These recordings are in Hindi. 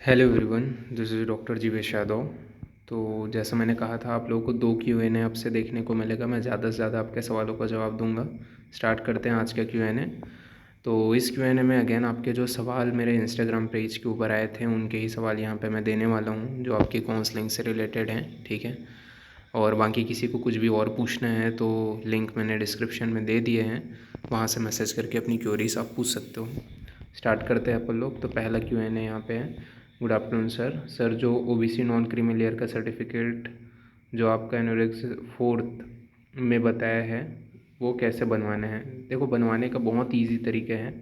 Hello everyone, this is doctor Jeevesh Yadav. तो जैसा मैंने कहा था, आप लोगों को 2 Q&A आपसे देखने को मिलेगा। मैं ज़्यादा से ज़्यादा आपके सवालों का जवाब दूंगा। स्टार्ट करते हैं आज का Q&A। तो इस Q&A में अगेन आपके जो सवाल मेरे इंस्टाग्राम पेज के ऊपर आए थे, उनके ही सवाल यहाँ पे मैं देने वाला हूँ, जो आपकी काउंसलिंग से रिलेटेड हैं, ठीक है। और बाकी किसी को कुछ भी और पूछना है तो लिंक मैंने डिस्क्रिप्शन में दे दिए हैं, वहाँ से मैसेज करके अपनी क्वेरीज आप पूछ सकते हो। स्टार्ट करते हैं अपन लोग। तो पहला Q&A यहाँ पे है। गुड आफ्टरनून सर, जो ओबीसी नॉन क्रीमी लेयर का सर्टिफिकेट जो आपका एनोरेक्स 4th में बताया है, वो कैसे बनवाना है? देखो, बनवाने का बहुत ईजी तरीका है।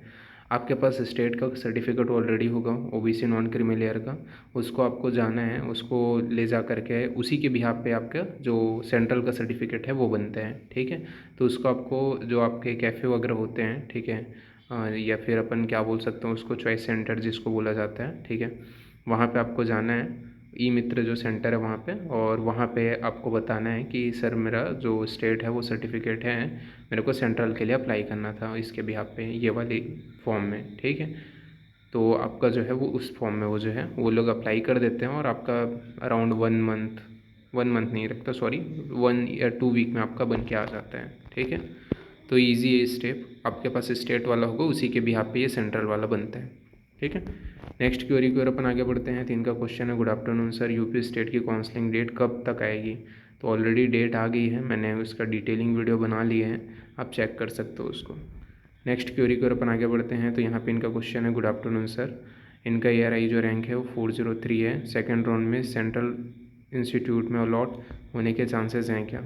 आपके पास स्टेट का सर्टिफिकेट ऑलरेडी होगा ओबीसी नॉन क्रीमी लेयर का, उसको आपको जाना है, उसको ले जा करके उसी के बिहाफ पे आपका जो सेंट्रल का सर्टिफिकेट है वो बनता है, ठीक है। तो उसको आपको जो आपके कैफ़े वगैरह होते हैं, ठीक है, या फिर अपन क्या बोल सकते हैं उसको, चॉइस सेंटर जिसको बोला जाता है, ठीक है, वहाँ पे आपको जाना है। ई मित्र जो सेंटर है वहाँ पे, और वहाँ पे आपको बताना है कि सर मेरा जो स्टेट है वो सर्टिफिकेट है, मेरे को सेंट्रल के लिए अप्लाई करना था इसके बिहाफ पे, ये वाली फॉर्म में, ठीक है। तो आपका जो है वो उस फॉर्म में वो जो है वो लोग अप्लाई कर देते हैं, और आपका अराउंड 1 मंथ नहीं रखता, सॉरी, 1 या 2 वीक में आपका बन के आ जाता है, ठीक है। तो ईजी है स्टेप। आपके पास स्टेट वाला होगा, उसी के बिहाफ पे ये सेंट्रल वाला बनता है, ठीक है। नेक्स्ट क्वेरी की ओर अपन आगे बढ़ते हैं। 3 का क्वेश्चन है। Good afternoon sir, UP state की काउंसलिंग डेट कब तक आएगी? तो ऑलरेडी डेट आ गई है, मैंने उसका डिटेलिंग वीडियो बना लिए हैं, आप चेक कर सकते हो उसको। नेक्स्ट क्वेरी की ओर अपन आगे बढ़ते हैं। तो यहाँ पे इनका क्वेश्चन है। गुड आफ्टरनून सर, इनका ARI जो रैंक है वो 403 है, सेकेंड राउंड में सेंट्रल इंस्टीट्यूट में अलॉट होने के चांसेस हैं क्या?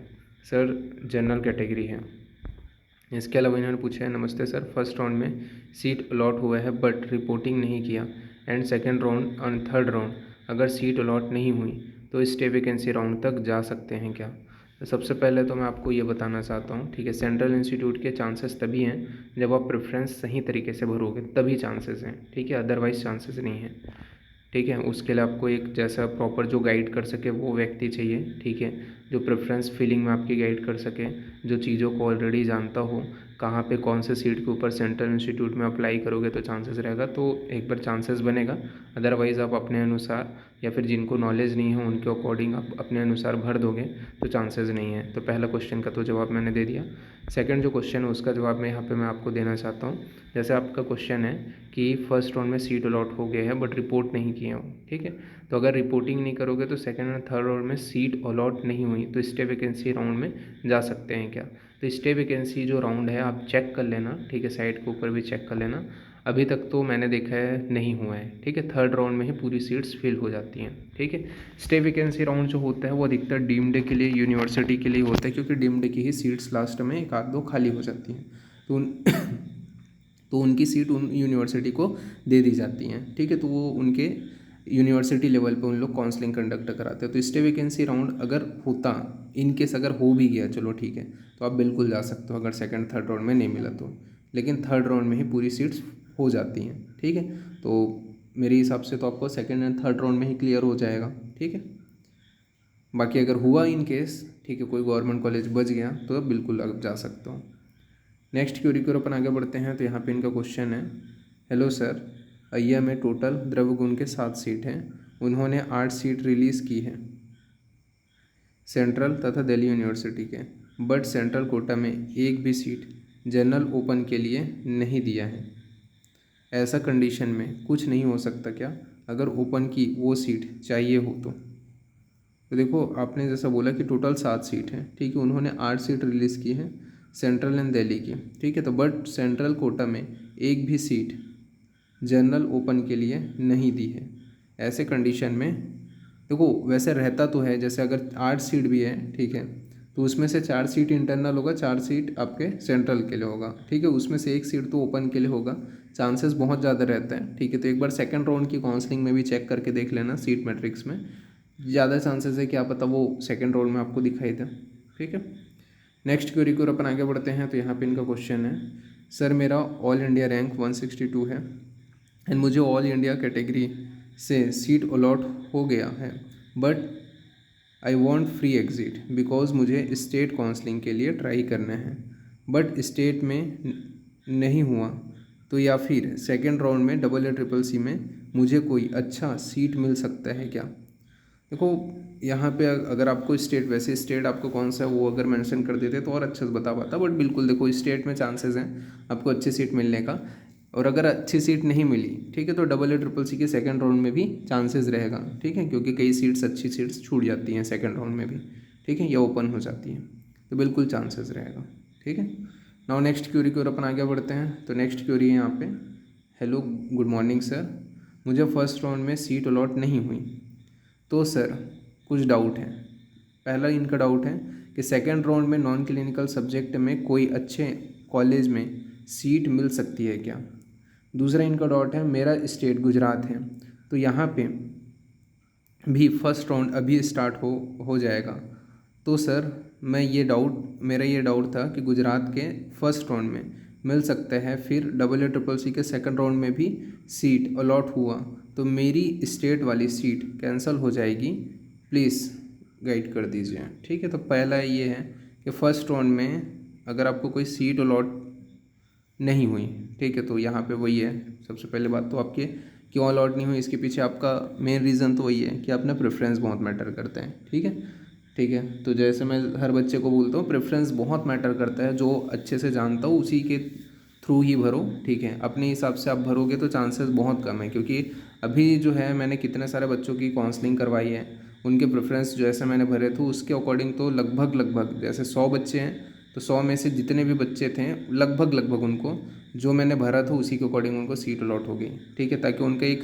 सर, जनरल कैटेगरी है। इसके अलावा इन्होंने पूछा है, नमस्ते सर, फर्स्ट राउंड में सीट अलॉट हुआ है बट रिपोर्टिंग नहीं किया, एंड सेकेंड राउंड और थर्ड राउंड अगर सीट अलॉट नहीं हुई तो स्टे वैकेंसी राउंड तक जा सकते हैं क्या? तो सबसे पहले तो मैं आपको ये बताना चाहता हूँ, ठीक है, सेंट्रल इंस्टीट्यूट के चांसेस तभी हैं जब आप प्रेफरेंस सही तरीके से भरोगे, तभी चांसेस हैं, ठीक है, अदरवाइज चांसेस नहीं हैं, ठीक है। उसके लिए आपको एक जैसा प्रॉपर जो गाइड कर सके वो व्यक्ति चाहिए, ठीक है, जो प्रेफरेंस फिलिंग में आपकी गाइड कर सके, जो चीज़ों को ऑलरेडी जानता हो, कहाँ पे कौन से सीट के ऊपर सेंट्रल इंस्टीट्यूट में अप्लाई करोगे तो चांसेस रहेगा, तो एक बार चांसेस बनेगा। अदरवाइज़ आप अपने अनुसार या फिर जिनको नॉलेज नहीं है उनके अकॉर्डिंग आप अपने अनुसार भर दोगे तो चांसेस नहीं है। तो पहला क्वेश्चन का तो जवाब मैंने दे दिया। सेकंड जो क्वेश्चन है उसका जवाब मैं यहाँ पे मैं आपको देना चाहता हूँ। जैसे आपका क्वेश्चन है कि फर्स्ट राउंड में सीट अलॉट हो गया है बट रिपोर्ट नहीं किए हो, ठीक है, तो अगर रिपोर्टिंग नहीं करोगे तो सेकंड और थर्ड राउंड में सीट अलॉट नहीं हुई तो स्टे वैकेंसी राउंड में जा सकते हैं क्या? तो स्टे वैकेंसी जो राउंड है आप चेक कर लेना, ठीक है, साइट के ऊपर भी चेक कर लेना। अभी तक तो मैंने देखा है नहीं हुआ है, ठीक है, थर्ड राउंड में ही पूरी सीट्स फिल हो जाती हैं, ठीक है। स्टे वैकेंसी राउंड जो होता है वो अधिकतर डीम्ड के लिए, यूनिवर्सिटी के लिए होता है, क्योंकि डीम्ड की ही सीट्स लास्ट में एक आध दो खाली हो जाती हैं, तो तो उनकी सीट उन यूनिवर्सिटी को दे दी जाती हैं, ठीक है। तो वो उनके यूनिवर्सिटी लेवल पे उन लोग काउंसलिंग कंडक्ट कराते हैं। तो स्टे वैकेंसी राउंड अगर होता, इन केस अगर हो भी गया, चलो ठीक है, तो आप बिल्कुल जा सकते हो अगर सेकंड थर्ड राउंड में नहीं मिला तो, लेकिन थर्ड राउंड में ही पूरी सीट्स हो जाती हैं, ठीक है। तो मेरे हिसाब से तो आपको सेकंड एंड थर्ड राउंड में ही क्लियर हो जाएगा, ठीक है। बाकी अगर हुआ इन केस, ठीक है, कोई गवर्नमेंट कॉलेज बच गया तो आप बिल्कुल आप जा सकते हो। नेक्स्ट क्वेरी की ओर अपन आगे बढ़ते हैं। तो यहाँ पे इनका क्वेश्चन है, हेलो सर, अय्या में टोटल द्रव्य गुण के 7 सीट हैं, उन्होंने 8 सीट रिलीज़ की है सेंट्रल तथा दिल्ली यूनिवर्सिटी के, बट सेंट्रल कोटा में एक भी सीट जनरल ओपन के लिए नहीं दिया है। ऐसा कंडीशन में कुछ नहीं हो सकता क्या, अगर ओपन की वो सीट चाहिए हो तो देखो, आपने जैसा बोला कि टोटल 7 सीट हैं, ठीक है, उन्होंने 8 सीट रिलीज़ की है सेंट्रल एंड दिल्ली की, ठीक है, तो बट सेंट्रल कोटा में एक भी सीट जनरल ओपन के लिए नहीं दी है। ऐसे कंडीशन में देखो, वैसे रहता तो है, जैसे अगर 8 सीट भी है, ठीक है, तो उसमें से 4 सीट इंटरनल होगा, 4 सीट आपके सेंट्रल के लिए होगा, ठीक है, उसमें से एक सीट तो ओपन के लिए होगा, चांसेस बहुत ज़्यादा रहते हैं, ठीक है। तो एक बार सेकंड राउंड की काउंसलिंग में भी चेक करके देख लेना, सीट मैट्रिक्स में ज़्यादा चांसेस है, क्या पता वो सेकंड राउंड में आपको दिखाई दे, ठीक है। नेक्स्ट क्वेरी की ओर अपन आगे बढ़ते हैं। तो यहाँ पे इनका क्वेश्चन है, सर मेरा ऑल इंडिया रैंक 162 है एंड मुझे ऑल इंडिया कैटेगरी से सीट अलॉट हो गया है, but I want free exit because मुझे स्टेट काउंसलिंग के लिए ट्राई करना है, बट स्टेट में नहीं हुआ, तो या फिर सेकेंड राउंड में AA CCC में मुझे कोई अच्छा सीट मिल सकता है क्या। देखो यहाँ पे अगर आपको स्टेट, वैसे स्टेट आपको कौन सा है वो अगर मेंशन कर देते तो और अच्छे से बता पाता, बट बिल्कुल देखो स्टेट में चांसेस हैं आपको अच्छी सीट मिलने का। और अगर अच्छी सीट नहीं मिली, ठीक है, तो AA के सेकंड राउंड में भी चांसेस रहेगा, ठीक है, क्योंकि कई सीट्स, अच्छी सीट्स छूट जाती हैं सेकंड राउंड में भी, ठीक है, या ओपन हो जाती हैं, तो बिल्कुल चांसेस रहेगा, ठीक है। नाउ नेक्स्ट क्यूरी की ओर अपन आगे बढ़ते हैं। तो नेक्स्ट क्यूरी है यहाँ पे, हेलो गुड मॉर्निंग सर, मुझे फर्स्ट राउंड में सीट अलॉट नहीं हुई, तो सर कुछ डाउट है। पहला इनका डाउट है कि सेकंड राउंड में नॉन क्लिनिकल सब्जेक्ट में कोई अच्छे कॉलेज में सीट मिल सकती है क्या। दूसरा इनका डाउट है, मेरा स्टेट गुजरात है, तो यहाँ पे भी फर्स्ट राउंड अभी स्टार्ट हो जाएगा, तो सर मेरा ये डाउट था कि गुजरात के फर्स्ट राउंड में मिल सकता है, फिर AA के सेकंड राउंड में भी सीट अलॉट हुआ तो मेरी स्टेट वाली सीट कैंसिल हो जाएगी, प्लीज़ गाइड कर दीजिए, ठीक है। तो पहला ये है कि फर्स्ट राउंड में अगर आपको कोई सीट अलॉट नहीं हुई, ठीक है, तो यहाँ पे वही है, सबसे पहले बात तो आपके क्यों अलॉट नहीं हुई, इसके पीछे आपका मेन रीज़न तो वही है कि अपना प्रेफरेंस बहुत मैटर करता है, ठीक है। ठीक है, तो जैसे मैं हर बच्चे को बोलता हूँ, प्रेफरेंस बहुत मैटर करता है, जो अच्छे से जानता हूँ उसी के थ्रू ही भरो, ठीक है। अपने हिसाब से आप भरोगे तो चांसेस बहुत कम है, क्योंकि अभी जो है मैंने कितने सारे बच्चों की काउंसलिंग करवाई है, उनके प्रेफरेंस जैसे मैंने भरे थे उसके अकॉर्डिंग तो लगभग जैसे 100 बच्चे हैं तो 100 में से जितने भी बच्चे थे लगभग उनको जो मैंने भरा था उसी के अकॉर्डिंग उनको सीट अलॉट हो गई, ठीक है, ताकि उनका एक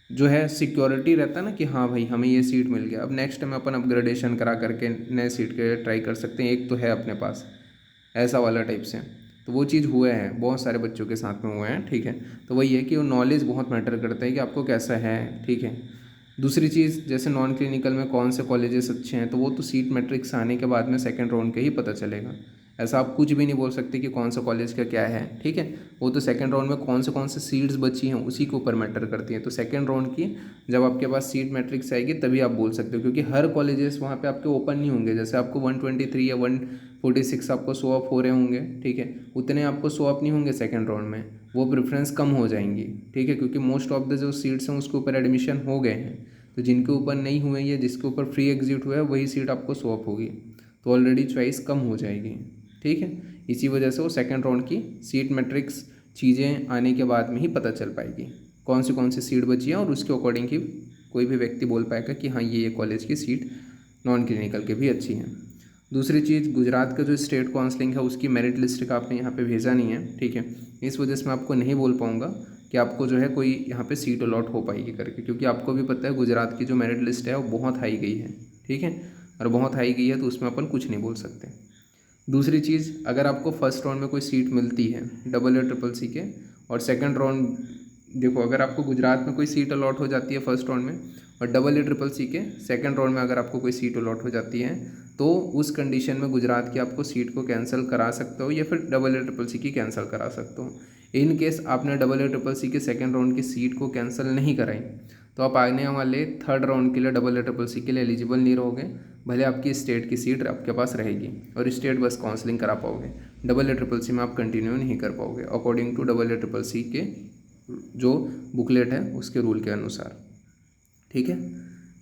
जो है सिक्योरिटी रहता है ना कि हाँ भाई हमें ये सीट मिल गया। अब नेक्स्ट टाइम अपन अपग्रेडेशन करा करके नए सीट के ट्राई कर सकते हैं, एक तो है अपने पास ऐसा वाला टाइप से, तो वो चीज़ हुआ है बहुत सारे बच्चों के साथ में हुए हैं, ठीक है। तो वही है कि वो नॉलेज बहुत मैटर करता है कि आपको कैसा है, ठीक है। दूसरी चीज़, जैसे नॉन क्लिनिकल में कौन से कॉलेजेस अच्छे हैं, तो वो तो सीट मैट्रिक्स आने के बाद में सेकंड राउंड के ही पता चलेगा। ऐसा आप कुछ भी नहीं बोल सकते कि कौन सा कॉलेज का क्या है, ठीक है। वो तो सेकंड राउंड में कौन से सीट्स बची हैं उसी के ऊपर मैटर करती हैं। तो सेकंड राउंड की जब आपके पास सीट मैट्रिक्स आएगी तभी आप बोल सकते हो, क्योंकि हर कॉलेजेस वहाँ पे आपके ओपन नहीं होंगे। जैसे आपको 123 या 146 आपको शो अप हो रहे होंगे, ठीक है, उतने आपको शो अप नहीं होंगे सेकंड राउंड में, वो प्रेफरेंस कम हो जाएंगी, ठीक है, क्योंकि मोस्ट ऑफ द जो सीट्स हैं उसके ऊपर एडमिशन हो गए हैं। तो जिनके ऊपर नहीं हुए या जिसके ऊपर फ्री एग्जिट हुआ है वही सीट आपको शो अप होगी, तो ऑलरेडी चॉइस कम हो जाएगी, ठीक है। इसी वजह से वो सेकंड राउंड की सीट मैट्रिक्स चीज़ें आने के बाद में ही पता चल पाएगी कौन सी सीट बची है, और उसके अकॉर्डिंग ही कोई भी व्यक्ति बोल पाएगा कि हाँ ये कॉलेज की सीट नॉन क्लिनिकल के भी अच्छी है। दूसरी चीज़, गुजरात का जो स्टेट काउंसलिंग है उसकी मेरिट लिस्ट का आपने यहाँ पे भेजा नहीं है, ठीक है, इस वजह से मैं आपको नहीं बोल पाऊँगा कि आपको जो है कोई यहाँ पे सीट अलॉट हो पाएगी करके, क्योंकि आपको भी पता है गुजरात की जो मेरिट लिस्ट है वो बहुत हाई गई है, ठीक है, और बहुत हाई गई है तो उसमें अपन कुछ नहीं बोल सकते। दूसरी चीज़, अगर आपको फर्स्ट राउंड में कोई सीट मिलती है AA के, और सेकंड राउंड, देखो अगर आपको गुजरात में कोई सीट अलॉट हो जाती है फर्स्ट राउंड में, और AA के सेकंड राउंड में अगर आपको कोई सीट अलॉट हो जाती है, तो उस कंडीशन में गुजरात की आपको सीट को कैंसिल करा सकते हो या फिर AA की कैंसिल करा सकते हो। इन केस आपने AA के सेकंड राउंड की सीट को कैंसिल नहीं कराई तो आप आने वाले थर्ड राउंड के लिए AA के लिए एलिजिबल नहीं रहोगे, भले आपकी स्टेट की सीट आपके पास रहेगी और स्टेट बस काउंसलिंग करा पाओगे, AA में आप कंटिन्यू नहीं कर पाओगे अकॉर्डिंग टू AA के जो बुकलेट है उसके रूल के अनुसार, ठीक है।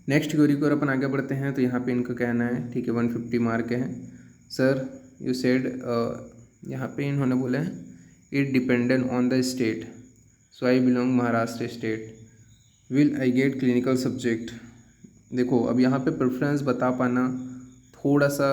नेक्स्ट क्वेरी की ओर अपन आगे बढ़ते हैं। तो यहाँ पे इनका कहना है, ठीक है, 150 मार्क है सर, यू सेड, यहाँ पे इन्होंने बोला है it dependent on the state, so I belong Maharashtra state, will I get clinical subject. देखो अब यहाँ पे प्रेफरेंस बता पाना थोड़ा सा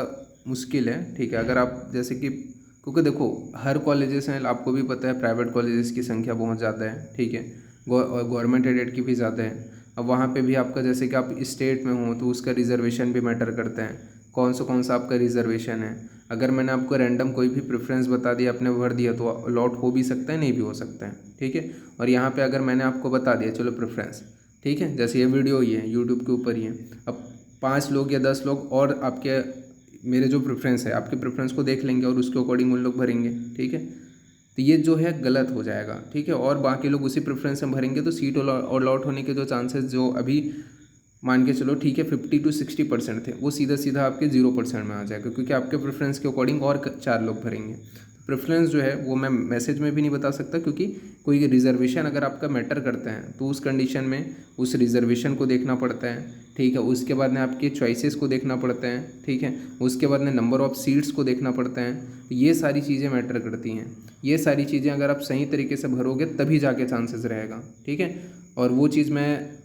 मुश्किल है, ठीक है, अगर आप जैसे कि, क्योंकि देखो हर कॉलेजेस हैं, आपको भी पता है प्राइवेट कॉलेजेस की संख्या बहुत ज़्यादा है, ठीक है, गवर्नमेंट एडेड की भी ज़्यादा है। अब वहाँ पे भी आपका जैसे कि आप स्टेट में हो तो उसका रिजर्वेशन भी मैटर करता है, कौन सा आपका रिजर्वेशन है। अगर मैंने आपको रैंडम कोई भी प्रेफरेंस बता दिया, आपने भर दिया, तो अलॉट हो भी सकता है नहीं भी हो सकता है, ठीक है। और यहाँ पे अगर मैंने आपको बता दिया चलो प्रेफरेंस, ठीक है, जैसे ये वीडियो ही है यूट्यूब के ऊपर ही है, अब 5 लोग या 10 लोग और आपके मेरे जो प्रेफरेंस है आपके प्रेफरेंस को देख लेंगे और उसके अकॉर्डिंग उन लोग भरेंगे, ठीक है, तो ये जो है गलत हो जाएगा, ठीक है, और बाकी लोग उसी प्रेफरेंस में भरेंगे तो सीट अलॉट होने के जो चांसेस जो अभी मान के चलो, ठीक है, 50 to 60% थे, वो सीधा आपके 0% में आ जाएगा, क्योंकि आपके प्रेफरेंस के अकॉर्डिंग और 4 लोग भरेंगे। प्रेफरेंस जो है वो मैं मैसेज में भी नहीं बता सकता, क्योंकि कोई रिजर्वेशन अगर आपका मैटर करता है तो उस कंडीशन में उस रिजर्वेशन को देखना पड़ता है, ठीक है। उसके बाद में आपके चॉइसेस को देखना पड़ता है, ठीक है। उसके बाद में नंबर ऑफ़ सीट्स को देखना पड़ता है। ये सारी चीज़ें मैटर करती हैं। ये सारी चीज़ें अगर आप सही तरीके से भरोगे तभी जाके चांसेस रहेगा, ठीक है। और वो चीज़ मैं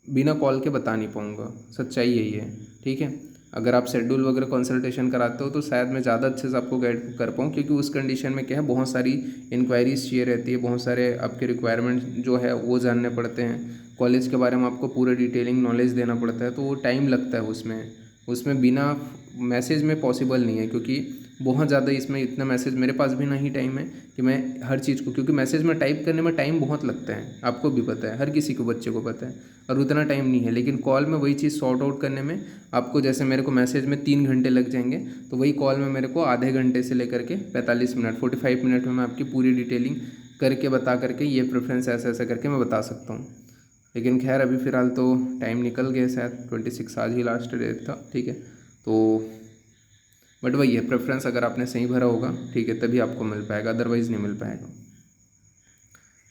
बिना कॉल के बता नहीं पाऊँगा, सच्चाई यही है, ठीक है। अगर आप शेड्यूल वगैरह कंसल्टेशन कराते हो तो शायद मैं ज़्यादा अच्छे से आपको गाइड कर पाऊँ, क्योंकि उस कंडीशन में क्या है, बहुत सारी इंक्वायरीज चाहिए रहती है, बहुत सारे आपके रिक्वायरमेंट जो है वो जानने पड़ते हैं, कॉलेज के बारे में आपको पूरा डिटेलिंग नॉलेज देना पड़ता है, तो वो टाइम लगता है उसमें बिना मैसेज में पॉसिबल नहीं है, क्योंकि बहुत ज़्यादा इसमें इतना मैसेज मेरे पास भी नहीं टाइम है कि मैं हर चीज़ को, क्योंकि मैसेज में टाइप करने में टाइम बहुत लगता है, आपको भी पता है, हर किसी को, बच्चे को पता है, और उतना टाइम नहीं है। लेकिन कॉल में वही चीज़ सॉर्ट आउट करने में आपको, जैसे मेरे को मैसेज में 3 घंटे लग जाएंगे, तो वही कॉल में मेरे को आधे घंटे से लेकर के 45 मिनट 45 मिनट में मैं आपकी पूरी डिटेलिंग करके बता करके ये प्रेफरेंस ऐसा ऐसा करके मैं बता सकता हूँ। लेकिन खैर अभी फ़िलहाल तो टाइम निकल गया, शायद 26 आज ही लास्ट डेट था, ठीक है। तो बट वही है, प्रेफरेंस अगर आपने सही भरा होगा, ठीक है, तभी आपको मिल पाएगा, अदरवाइज़ नहीं मिल पाएगा।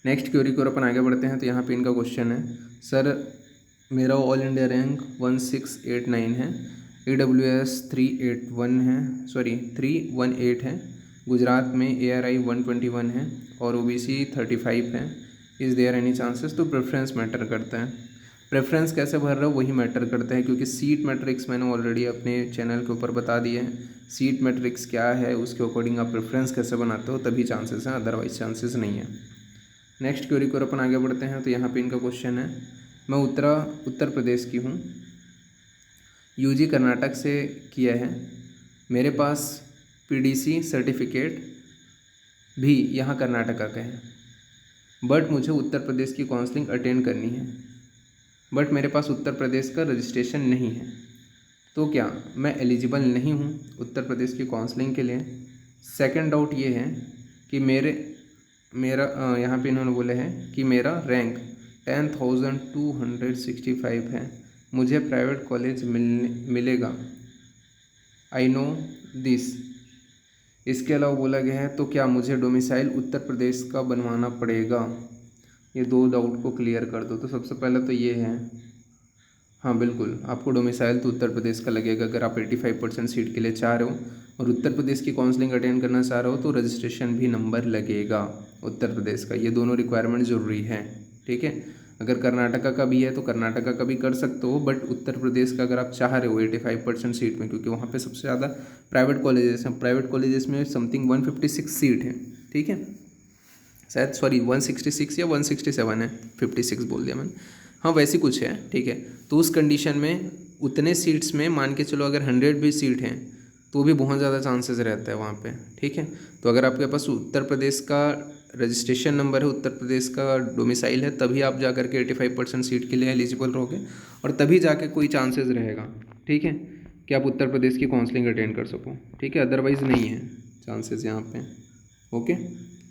नेक्स्ट क्वेरी की ओर अपन आगे बढ़ते हैं। तो यहाँ पे इनका क्वेश्चन है, सर मेरा ऑल इंडिया रैंक 1689 है, AWS 381 है, सॉरी 318 है, गुजरात में ARI 121 है और OBC 35 है। Is there any chances? तो प्रेफरेंस मैटर करता है। प्रेफरेंस कैसे भर रहे हो वही मैटर करता है, क्योंकि सीट मैट्रिक्स मैंने ऑलरेडी अपने चैनल के ऊपर बता दिए हैं। सीट मैट्रिक्स क्या है, उसके अकॉर्डिंग आप प्रेफरेंस कैसे बनाते हो, तभी चांसेस हैं, अदरवाइज चांसेस नहीं है। नेक्स्ट क्वेरी को अपन आगे बढ़ते हैं। तो यहाँ पे इनका क्वेश्चन है, मैं उत्तर प्रदेश की हूँ, UG कर्नाटक से किया है, मेरे पास PDC सर्टिफिकेट भी यहाँ कर्नाटका का है, बट मुझे उत्तर प्रदेश की काउंसलिंग अटेंड करनी है, बट मेरे पास उत्तर प्रदेश का रजिस्ट्रेशन नहीं है, तो क्या मैं एलिजिबल नहीं हूँ उत्तर प्रदेश की काउंसलिंग के लिए? सेकंड डाउट ये है कि मेरा यहाँ पे इन्होंने बोला है कि मेरा रैंक 10,265 है, मुझे प्राइवेट कॉलेज मिलेगा, आई नो दिस। इसके अलावा बोला गया है, तो क्या मुझे डोमिसाइल उत्तर प्रदेश का बनवाना पड़ेगा? ये 2 डाउट को क्लियर कर दो। तो सबसे पहले तो ये है, हाँ बिल्कुल, आपको डोमिसाइल तो उत्तर प्रदेश का लगेगा अगर आप 85% सीट के लिए चाह रहे हो और उत्तर प्रदेश की काउंसलिंग अटेंड करना चाह रहे हो, तो रजिस्ट्रेशन भी नंबर लगेगा उत्तर प्रदेश का। ये दोनों रिक्वायरमेंट ज़रूरी है, ठीक है। अगर कर्नाटका का भी है तो कर्नाटका का भी कर सकते हो, बट उत्तर प्रदेश का अगर आप चाह रहे हो 85% सीट में, क्योंकि वहाँ पर सबसे ज़्यादा प्राइवेट कॉलेजेस हैं, प्राइवेट कॉलेजेस में समथिंग 156 सीट है, ठीक है, शायद, सॉरी 166 या 167 है, 56 बोल दिया मैंने, हाँ वैसी कुछ है, ठीक है। तो उस कंडीशन में उतने सीट्स में मान के चलो अगर 100 भी सीट हैं तो भी बहुत ज़्यादा चांसेस रहता है वहाँ पे, ठीक है। तो अगर आपके पास उत्तर प्रदेश का रजिस्ट्रेशन नंबर है, उत्तर प्रदेश का डोमिसाइल है, तभी आप जा करके 85% सीट के लिए एलिजिबल रहोगे और तभी जाके कोई चांसेस रहेगा, ठीक है, कि आप उत्तर प्रदेश की काउंसलिंग अटेंड कर सको, ठीक है, अदरवाइज़ नहीं है चांसेस यहाँ पे, ओके।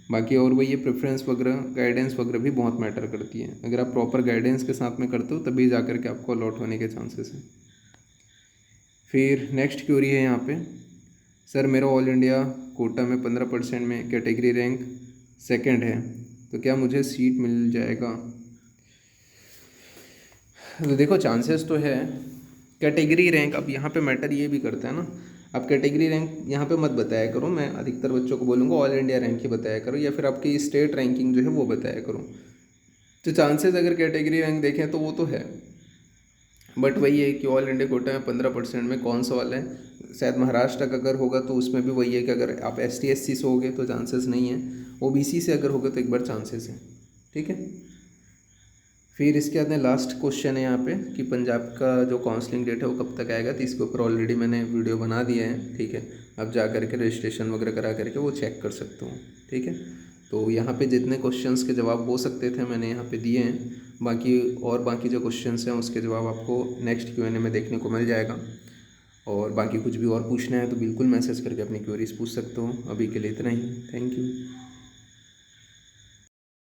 बाकी और वही ये प्रेफरेंस वगैरह, गाइडेंस वगैरह भी बहुत मैटर करती है। अगर आप प्रॉपर गाइडेंस के साथ में करते हो तभी जा कर के आपको अलॉट होने के चांसेस हैं। फिर नेक्स्ट क्वेरी है यहाँ पे, सर मेरा ऑल इंडिया कोटा में 15% में कैटेगरी रैंक सेकंड है, तो क्या मुझे सीट मिल जाएगा? तो देखो चांसेस तो है, कैटेगरी रैंक अब यहाँ पे मैटर ये भी करता है ना। आप कैटेगरी रैंक यहाँ पे मत बताया करो, मैं अधिकतर बच्चों को बोलूँगा ऑल इंडिया रैंक ही बताया करो, या फिर आपकी स्टेट रैंकिंग जो है वो बताया करो। तो चांसेस अगर कैटेगरी रैंक देखें तो वो तो है, बट वही है कि ऑल इंडिया कोटा में 15% में कौन सा वाला है, शायद महाराष्ट्र का अगर होगा तो उसमें भी वही है कि अगर आप ST SC से होगे तो चांसेस नहीं है, OBC से अगर होगा तो एक बार चांसेस है, ठीक है। फिर इसके बाद में लास्ट क्वेश्चन है यहाँ पे कि पंजाब का जो काउंसलिंग डेट है वो कब तक आएगा? तो इसके ऊपर ऑलरेडी मैंने वीडियो बना दिया है, ठीक है, अब जा करके रजिस्ट्रेशन वगैरह करा करके वो चेक कर सकते हो, ठीक है। तो यहाँ पे जितने क्वेश्चंस के जवाब हो सकते थे मैंने यहाँ पे दिए हैं, बाकी जो क्वेश्चंस हैं उसके जवाब आपको नेक्स्ट Q&A में देखने को मिल जाएगा। और बाकी कुछ भी और पूछना है तो बिल्कुल मैसेज करके अपनी क्वेरीज पूछ सकते हो। अभी के लिए इतना ही, थैंक यू।